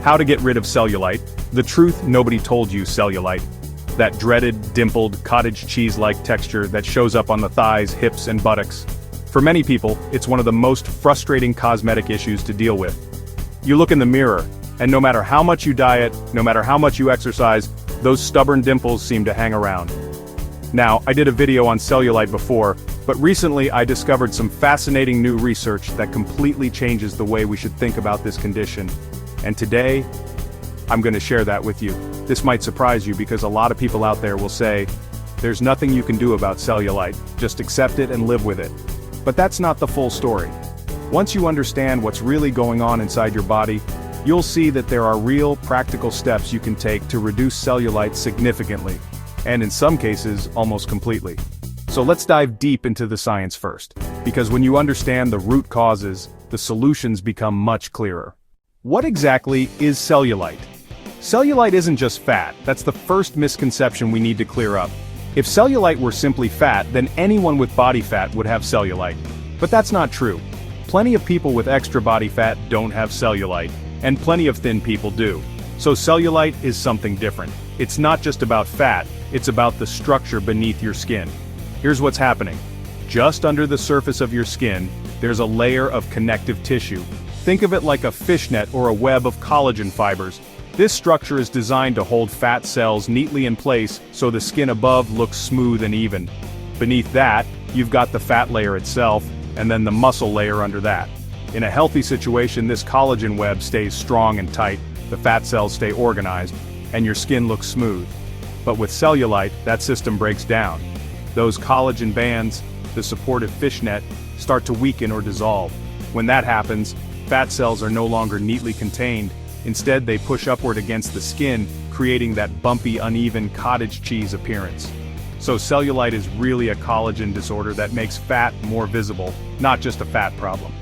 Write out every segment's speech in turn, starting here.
How to get rid of cellulite. The truth nobody told you cellulite. That dreaded, dimpled, cottage cheese-like texture that shows up on the thighs, hips, and buttocks. For many people, it's one of the most frustrating cosmetic issues to deal with. You look in the mirror, and no matter how much you diet, no matter how much you exercise, those stubborn dimples seem to hang around. Now, I did a video on cellulite before, but recently I discovered some fascinating new research that completely changes the way we should think about this condition. And today, I'm going to share that with you. This might surprise you because a lot of people out there will say, there's nothing you can do about cellulite, just accept it and live with it. But that's not the full story. Once you understand what's really going on inside your body, you'll see that there are real, practical steps you can take to reduce cellulite significantly, and in some cases, almost completely. So let's dive deep into the science first, because when you understand the root causes, the solutions become much clearer. What exactly is cellulite? Cellulite isn't just fat, that's the first misconception we need to clear up. If cellulite were simply fat, then anyone with body fat would have cellulite. But that's not true. Plenty of people with extra body fat don't have cellulite, and plenty of thin people do. So cellulite is something different. It's not just about fat, it's about the structure beneath your skin. Here's what's happening. Just under the surface of your skin, there's a layer of connective tissue. Think of it like a fishnet or a web of collagen fibers. This structure is designed to hold fat cells neatly in place so the skin above looks smooth and even. Beneath that, you've got the fat layer itself, and then the muscle layer under that. In a healthy situation, this collagen web stays strong and tight, the fat cells stay organized, and your skin looks smooth. But with cellulite, that system breaks down. Those collagen bands, the supportive fishnet, start to weaken or dissolve. When that happens, fat cells are no longer neatly contained. Instead, they push upward against the skin, creating that bumpy, uneven cottage cheese appearance. So cellulite is really a collagen disorder that makes fat more visible, not just a fat problem.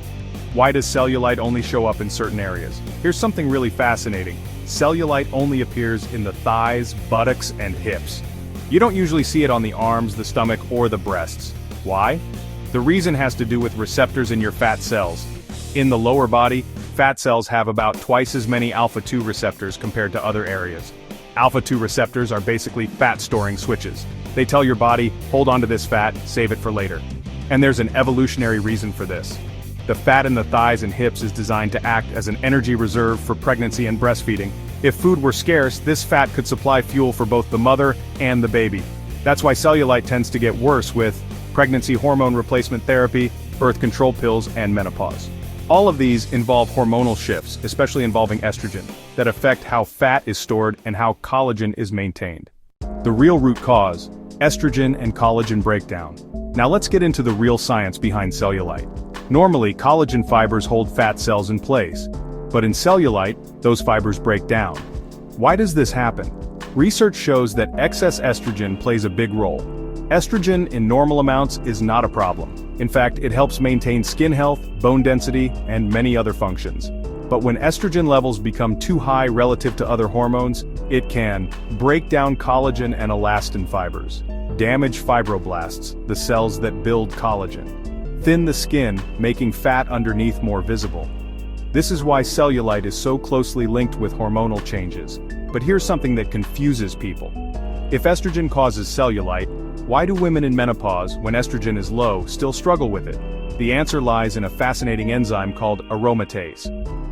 Why does cellulite only show up in certain areas? Here's something really fascinating. Cellulite only appears in the thighs, buttocks, and hips. You don't usually see it on the arms, the stomach, or the breasts. Why? The reason has to do with receptors in your fat cells. In the lower body, fat cells have about twice as many alpha-2 receptors compared to other areas. Alpha-2 receptors are basically fat-storing switches. They tell your body, hold on to this fat, save it for later. And there's an evolutionary reason for this. The fat in the thighs and hips is designed to act as an energy reserve for pregnancy and breastfeeding. If food were scarce, this fat could supply fuel for both the mother and the baby. That's why cellulite tends to get worse with pregnancy hormone replacement therapy, birth control pills, and menopause. All of these involve hormonal shifts, especially involving estrogen, that affect how fat is stored and how collagen is maintained. The real root cause: estrogen and collagen breakdown. Now let's get into the real science behind cellulite. Normally, collagen fibers hold fat cells in place. But in cellulite, those fibers break down. Why does this happen? Research shows that excess estrogen plays a big role. Estrogen in normal amounts is not a problem. In fact, it helps maintain skin health, bone density, and many other functions. But when estrogen levels become too high relative to other hormones, it can break down collagen and elastin fibers, damage fibroblasts, the cells that build collagen, thin the skin, making fat underneath more visible. This is why cellulite is so closely linked with hormonal changes. But here's something that confuses people. If estrogen causes cellulite, why do women in menopause, when estrogen is low, still struggle with it? The answer lies in a fascinating enzyme called aromatase.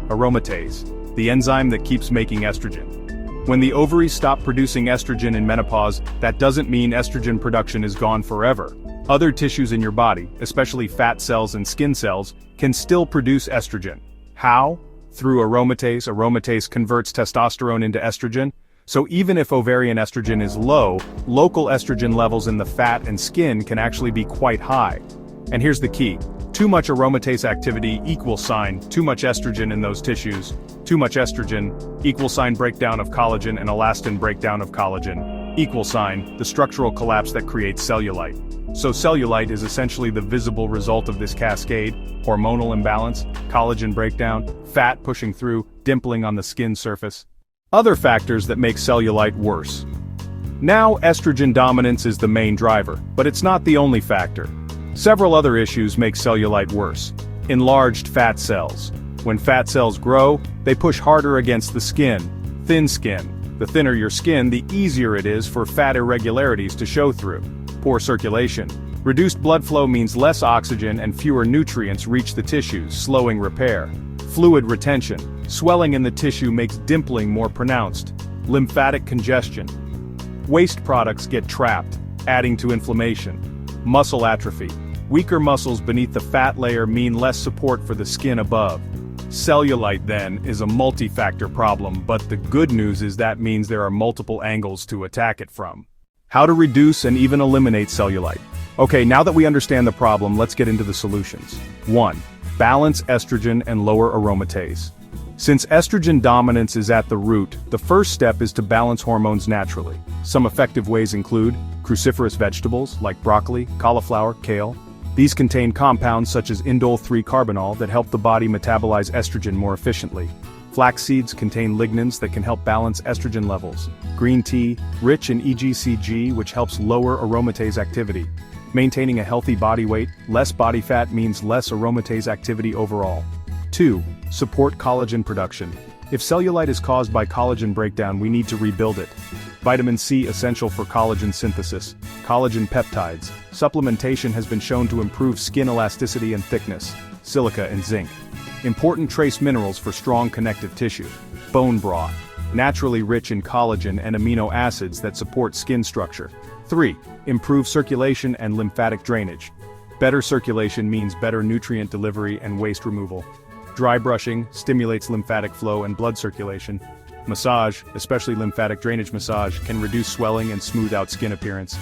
Aromatase, the enzyme that keeps making estrogen. When the ovaries stop producing estrogen in menopause, that doesn't mean estrogen production is gone forever. Other tissues in your body, especially fat cells and skin cells, can still produce estrogen. How? Through aromatase. Aromatase converts testosterone into estrogen. So even if ovarian estrogen is low, local estrogen levels in the fat and skin can actually be quite high. And here's the key. Too much aromatase activity =, too much estrogen in those tissues. Too much estrogen =, breakdown of collagen and elastin breakdown of collagen =, the structural collapse that creates cellulite. So cellulite is essentially the visible result of this cascade: hormonal imbalance, collagen breakdown, fat pushing through, dimpling on the skin surface. Other factors that make cellulite worse. Now, estrogen dominance is the main driver, but it's not the only factor. Several other issues make cellulite worse. Enlarged fat cells. When fat cells grow, they push harder against the skin. Thin skin. The thinner your skin, the easier it is for fat irregularities to show through. Poor circulation. Reduced blood flow means less oxygen and fewer nutrients reach the tissues, slowing repair. Fluid retention. Swelling in the tissue makes dimpling more pronounced. Lymphatic congestion. Waste products get trapped, adding to inflammation. Muscle atrophy. Weaker muscles beneath the fat layer mean less support for the skin above. Cellulite, then, is a multi-factor problem, but the good news is that means there are multiple angles to attack it from. How to reduce and even eliminate cellulite. Okay, now that we understand the problem, let's get into the solutions. 1. Balance estrogen and lower aromatase. Since estrogen dominance is at the root, the first step is to balance hormones naturally. Some effective ways include cruciferous vegetables like broccoli, cauliflower, kale. These contain compounds such as indole-3-carbinol that help the body metabolize estrogen more efficiently. Flax seeds contain lignans that can help balance estrogen levels. Green tea, rich in EGCG, which helps lower aromatase activity. Maintaining a healthy body weight, less body fat means less aromatase activity overall. 2. Support collagen production. If cellulite is caused by collagen breakdown, we need to rebuild it. Vitamin C essential for collagen synthesis. Collagen peptides. Supplementation has been shown to improve skin elasticity and thickness. Silica and zinc. Important trace minerals for strong connective tissue. Bone broth. Naturally rich in collagen and amino acids that support skin structure. 3. Improve circulation and lymphatic drainage. Better circulation means better nutrient delivery and waste removal. Dry brushing stimulates lymphatic flow and blood circulation. Massage, especially lymphatic drainage massage, can reduce swelling and smooth out skin appearance.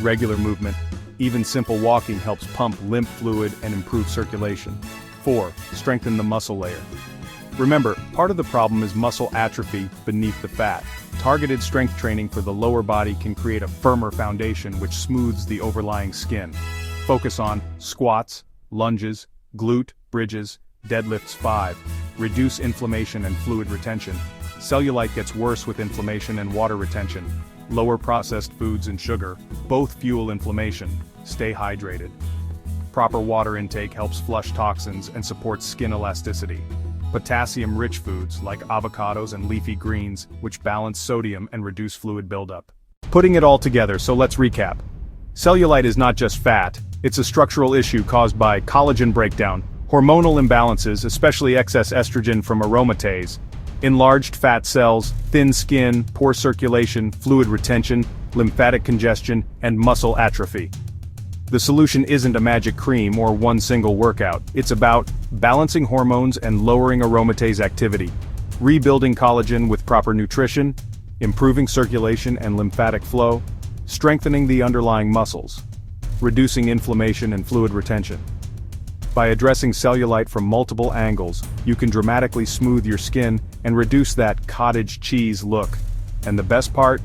Regular movement, even simple walking, helps pump lymph fluid and improve circulation. 4. Strengthen the muscle layer. Remember, part of the problem is muscle atrophy beneath the fat. Targeted strength training for the lower body can create a firmer foundation which smooths the overlying skin. Focus on squats, lunges, glute bridges, deadlifts. 5. Reduce inflammation and fluid retention. Cellulite gets worse with inflammation and water retention. Lower processed foods and sugar, both fuel inflammation. Stay hydrated. Proper water intake helps flush toxins and supports skin elasticity. Potassium-rich foods like avocados and leafy greens, which balance sodium and reduce fluid buildup. Putting it all together, so let's recap. Cellulite is not just fat, it's a structural issue caused by collagen breakdown, hormonal imbalances, especially excess estrogen from aromatase, enlarged fat cells, thin skin, poor circulation, fluid retention, lymphatic congestion, and muscle atrophy. The solution isn't a magic cream or one single workout, it's about balancing hormones and lowering aromatase activity, rebuilding collagen with proper nutrition, improving circulation and lymphatic flow, strengthening the underlying muscles, reducing inflammation and fluid retention. By addressing cellulite from multiple angles, you can dramatically smooth your skin and reduce that cottage cheese look. And the best part?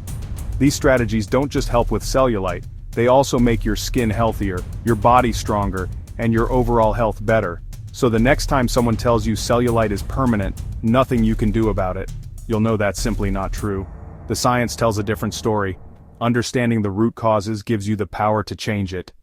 These strategies don't just help with cellulite, they also make your skin healthier, your body stronger, and your overall health better. So the next time someone tells you cellulite is permanent, nothing you can do about it, you'll know that's simply not true. The science tells a different story. Understanding the root causes gives you the power to change it.